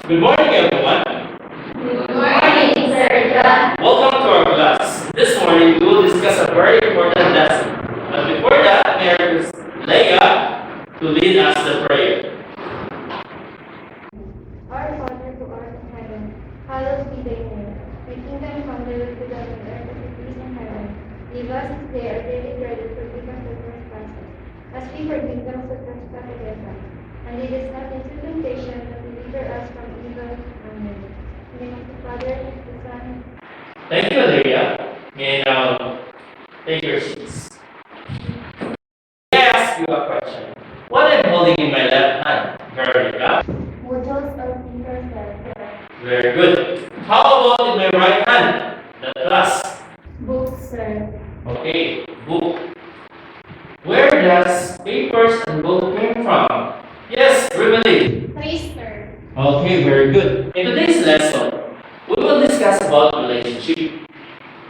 Good morning, everyone. Good morning, Sir John. Welcome to our class. This morning, we will discuss a very important lesson. But before that, may I request Leah to lead us the prayer. Our Father who art in heaven, hallowed be thy name. Thy kingdom come, thy will be done on earth as it is in heaven. Give us this day our daily bread and forgive us our trespasses, as we forgive those who trespass against us. And lead us not into temptation, but deliver us from evil. Amen. In the name of the Father, and of the Son. Thank you, Leah. May I now take your seats. May I ask you a question? What I'm holding in my left hand? Veronica? Models of fingers that Very good. How about in my right hand? The class. books, sir. Okay, book. Where does papers and book came from? Yes, Beverly. Trees, sir. Okay, very good. In today's lesson, we will discuss about relationship.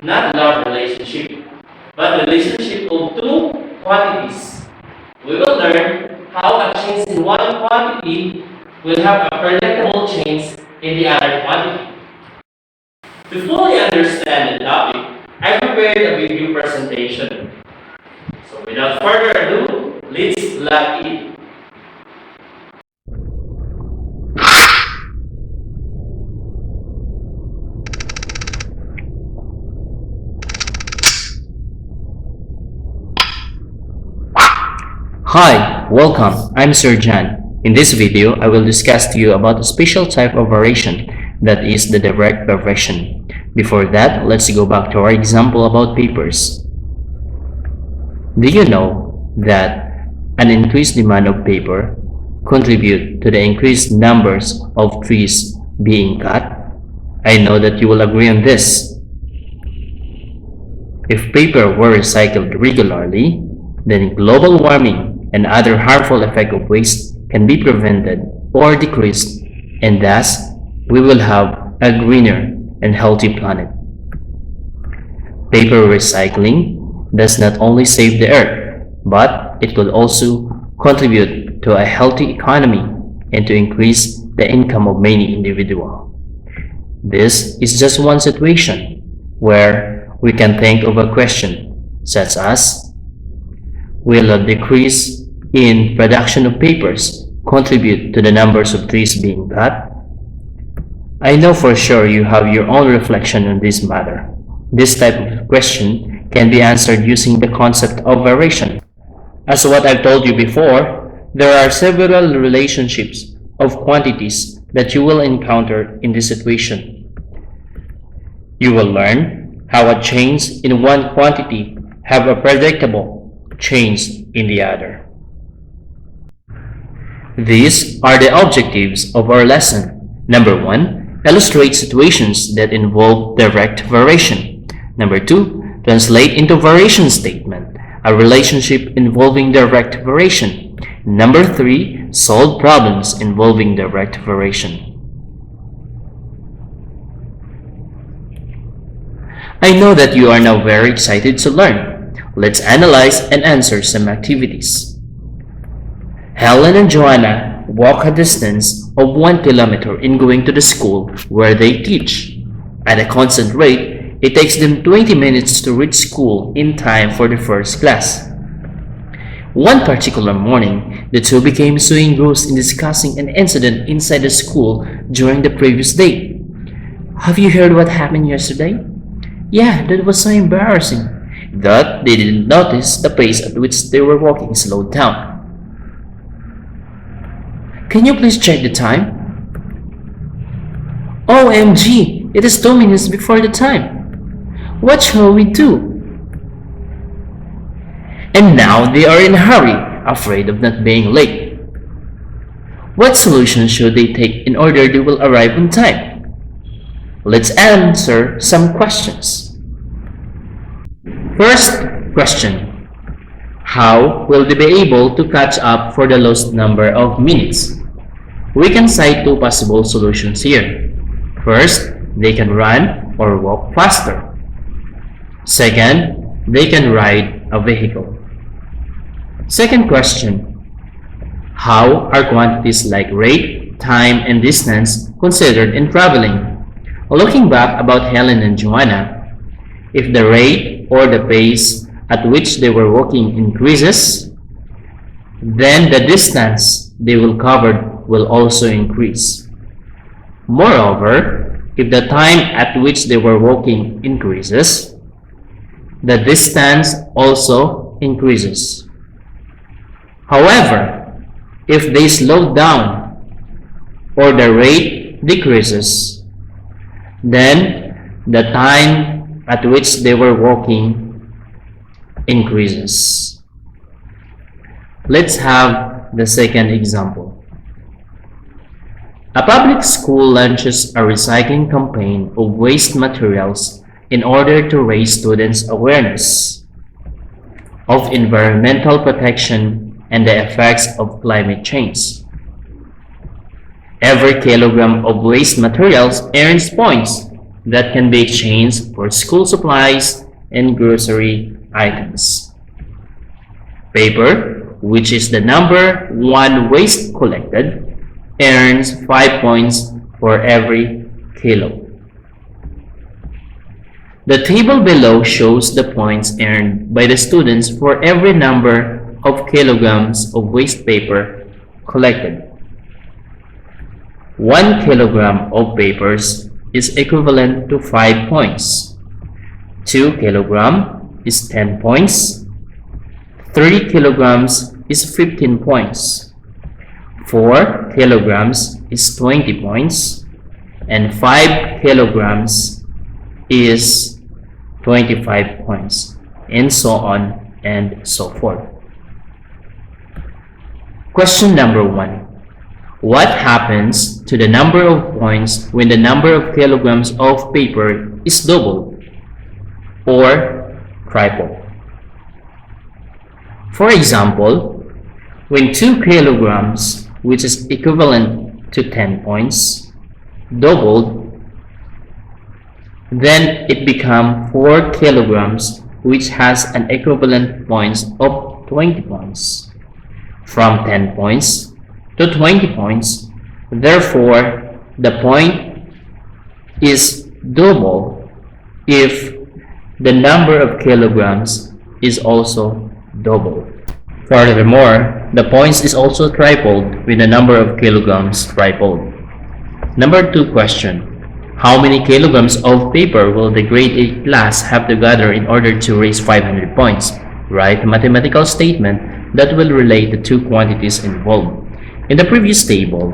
Not love relationship, but relationship of two quantities. We will learn how a change in one quantity will have a predictable change in the other quantity. To fully understand the topic, I prepared a video presentation. So without further ado, let's log in. Hi, welcome. I'm Sir John. In this video, I will discuss to you about a special type of variation that is the direct variation. Before that, let's go back to our example about papers. Do you know that an increased demand of paper contribute to the increased numbers of trees being cut? I know that you will agree on this. If paper were recycled regularly, then global warming and other harmful effects of waste can be prevented or decreased, and thus we will have a greener and healthy planet. Paper recycling does not only save the earth, but it could also contribute to a healthy economy and to increase the income of many individuals. This is just one situation where we can think of a question such as, will a decrease in production of papers contribute to the numbers of trees being cut? I know for sure you have your own reflection on this matter. This type of question can be answered using the concept of variation. As what I've told you before, there are several relationships of quantities that you will encounter in this situation. You will learn how a change in one quantity have a predictable change in the other. These are the objectives of our lesson. Number 1, illustrate situations that involve direct variation. Number 2, translate into variation statement, a relationship involving direct variation. Number 3, solve problems involving direct variation. I know that you are now very excited to learn. Let's analyze and answer some activities. Helen and Joanna walk a distance of 1 kilometer in going to the school where they teach. At a constant rate, it takes them 20 minutes to reach school in time for the first class. One particular morning, the two became so engrossed in discussing an incident inside the school during the previous day. Have you heard what happened yesterday? Yeah, that was so embarrassing. That they didn't notice the pace at which they were walking slowed down. Can you please check the time? OMG, it is 2 minutes before the time. What shall we do? And now they are in a hurry, afraid of not being late. What solution should they take in order they will arrive on time? Let's answer some questions. First question. How will they be able to catch up for the lost number of minutes? We can cite 2 possible solutions here. First, they can run or walk faster. Second, they can ride a vehicle. Second question. How are quantities like rate, time, and distance considered in traveling. Looking back about Helen and Joanna, if the rate or the pace at which they were walking increases, then the distance they will cover will also increase. Moreover, if the time at which they were walking increases, the distance also increases. However, if they slow down or the rate decreases, then the time at which they were walking increases. Let's have the second example. A public school launches a recycling campaign of waste materials in order to raise students' awareness of environmental protection and the effects of climate change. Every kilogram of waste materials earns points that can be exchanged for school supplies and grocery items. Paper, which is the number one waste collected, earns 5 points for every kilo. The table below shows the points earned by the students for every number of kilograms of waste paper collected. 1 kilogram of papers is equivalent to 5 points. 2 kilogram is 10 points. 3 kilograms is 15 points. 4 kilograms is 20 points. And 5 kilograms is 25 points, and so on and so forth. Question number 1. What happens to the number of points when the number of kilograms of paper is doubled or tripled? For example, when 2 kilograms, which is equivalent to 10 points, doubled, then it becomes 4 kilograms, which has an equivalent points of 20 points. From 10 points to 20 points, therefore the point is double if the number of kilograms is also double. Furthermore, the points is also tripled when the number of kilograms tripled. Number 2 question. How many kilograms of paper will the grade 8 class have to gather in order to raise 500 points? Write a mathematical statement that will relate the two quantities involved. In the previous table,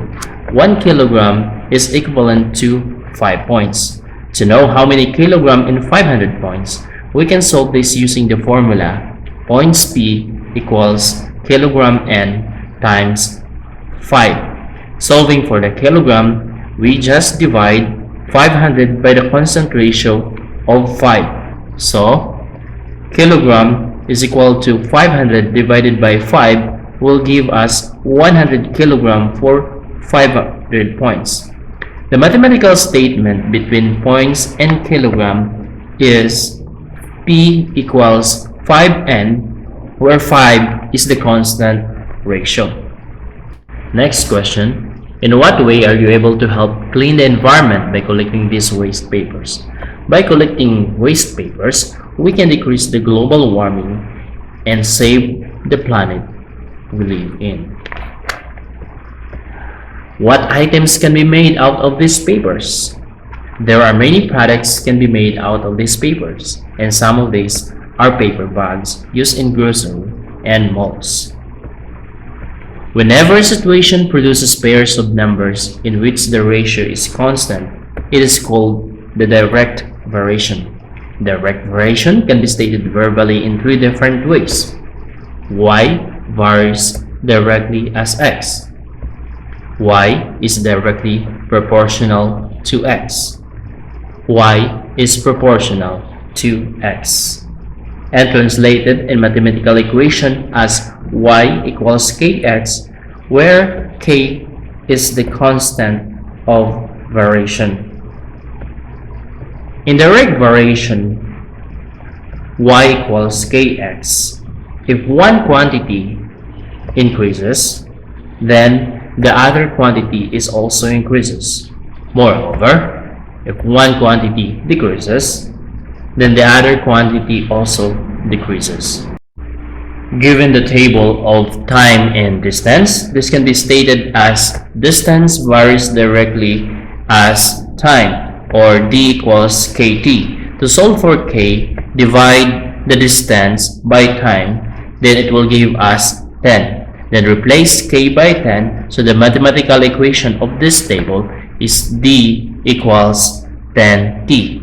1 kilogram is equivalent to 5 points. To know how many kilogram in 500 points, we can solve this using the formula points P equals kilogram N times 5. Solving for the kilogram, we just divide 500 by the constant ratio of 5. So, kilogram is equal to 500 divided by 5 will give us 100 kilogram for 500 points. The mathematical statement between points and kilogram is P equals 5N, where 5 is the constant ratio. Next question. In what way are you able to help clean the environment by collecting these waste papers? By collecting waste papers, we can decrease the global warming and save the planet we live in. What items can be made out of these papers? There are many products can be made out of these papers, and some of these are paper bags used in grocery and malls. Whenever a situation produces pairs of numbers in which the ratio is constant, it is called the direct variation. Direct variation can be stated verbally in 3 different ways. Y varies directly as X. Y is directly proportional to X. Y is proportional to X. And translated in mathematical equation as y equals kx, where k is the constant of variation. In direct variation, y equals kx. If one quantity increases, then the other quantity is also increases. Moreover, if one quantity decreases, then the other quantity also decreases. Given the table of time and distance, this can be stated as distance varies directly as time, or d equals kt. To solve for k, divide the distance by time, then it will give us 10. Then replace k by 10, so the mathematical equation of this table is d equals 10t.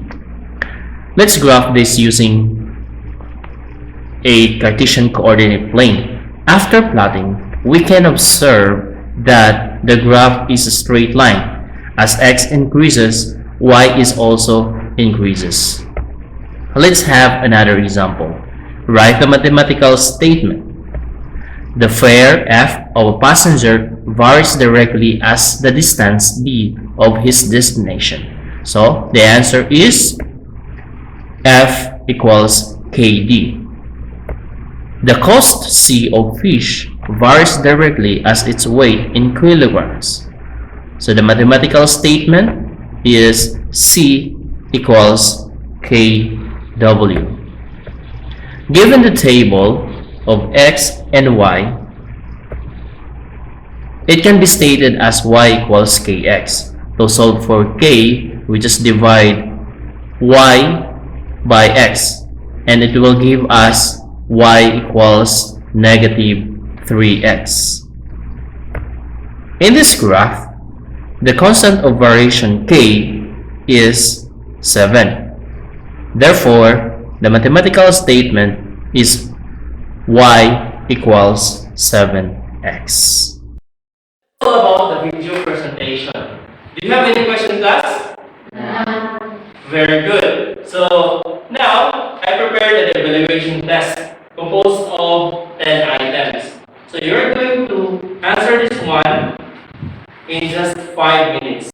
Let's graph this using a Cartesian coordinate plane. After plotting, we can observe that the graph is a straight line. As x increases, y is also increases. Let's have another example. Write the mathematical statement. The fare f of a passenger varies directly as the distance d of his destination. So the answer is f equals kd. The cost c of fish varies directly as its weight in kilograms. So the mathematical statement is c equals kw. Given the table of x and y, it can be stated as y equals kx. To solve for k, we just divide y by x, and it will give us y equals negative 3x. In this graph, the constant of variation k is 7. Therefore, the mathematical statement is y equals 7x. All about the video presentation. Do you have any questions, class? None. Very good. So now I prepared an evaluation test composed of 10 items. So you're going to answer this one in just 5 minutes.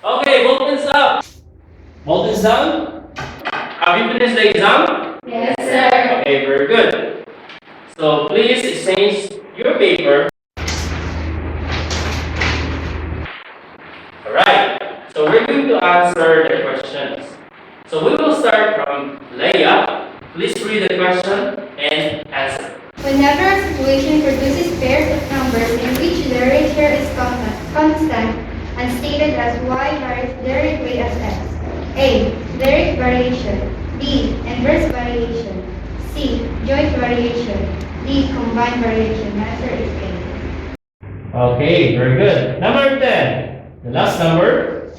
Okay, Bolton's up. Bolton's down. Have you finished the exam? Yes, sir. Okay, very good. So please exchange your paper. Alright, so we're going to answer the questions. So we will start from Leia. Please read the question and answer. Whenever a situation produces pairs of numbers in which the ratio is constant and stated as y varies directly as x. A. Direct variation. B. Inverse variation. C. Joint variation. D. Combined variation. Answer is A. Okay, very good. Number 10. The last number.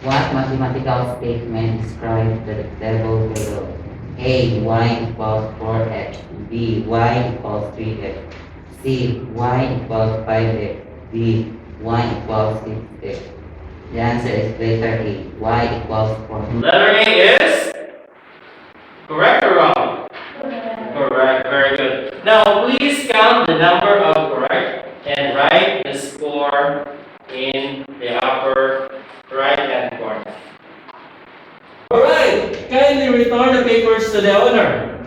What mathematical statement describes the table below? A. Y equals 4x. B. Y equals 3x. C. Y equals 5x. D. Y equals 6x. The answer is letter A. Y equals 4. Letter A is correct or wrong? Correct, very good. Now please count the number of correct and write the score in the upper right hand corner. Alright, kindly return the papers to the owner.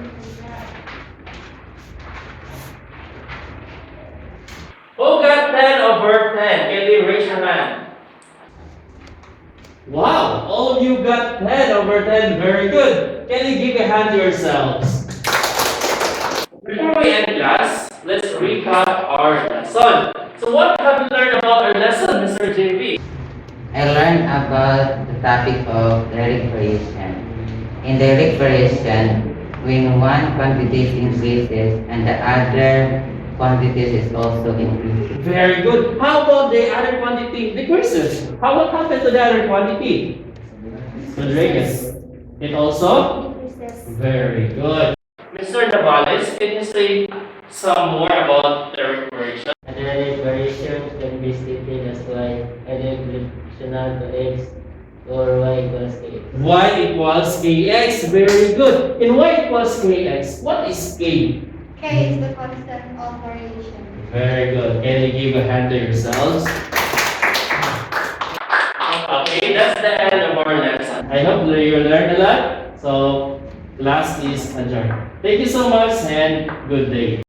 Who got 10 over 10? Can you raise your hand? Wow, all of you got 10 over 10. Very good. Can you give a hand to yourselves? Before we end class, let's recap our lesson. So what have you learned about our lesson, Mr. JB? I learned about the topic of direct variation. In direct variation, when one quantity increases and the other quantities is also increasing. Very good. How about the other quantity decreases? What happened to the other quantity? Rodriguez. It also? Very good. Mr. Navales, can you say some more about the variation? Direct variation can be stated as y additional to x Or y equals k. Y equals kx. Very good. In y equals kx, what is k? K is the constant of variation. Very good. Can you give a hand to yourselves? Okay, that's the end of our lesson. I hope that you learned a lot. So, class is adjourned. Thank you so much and good day.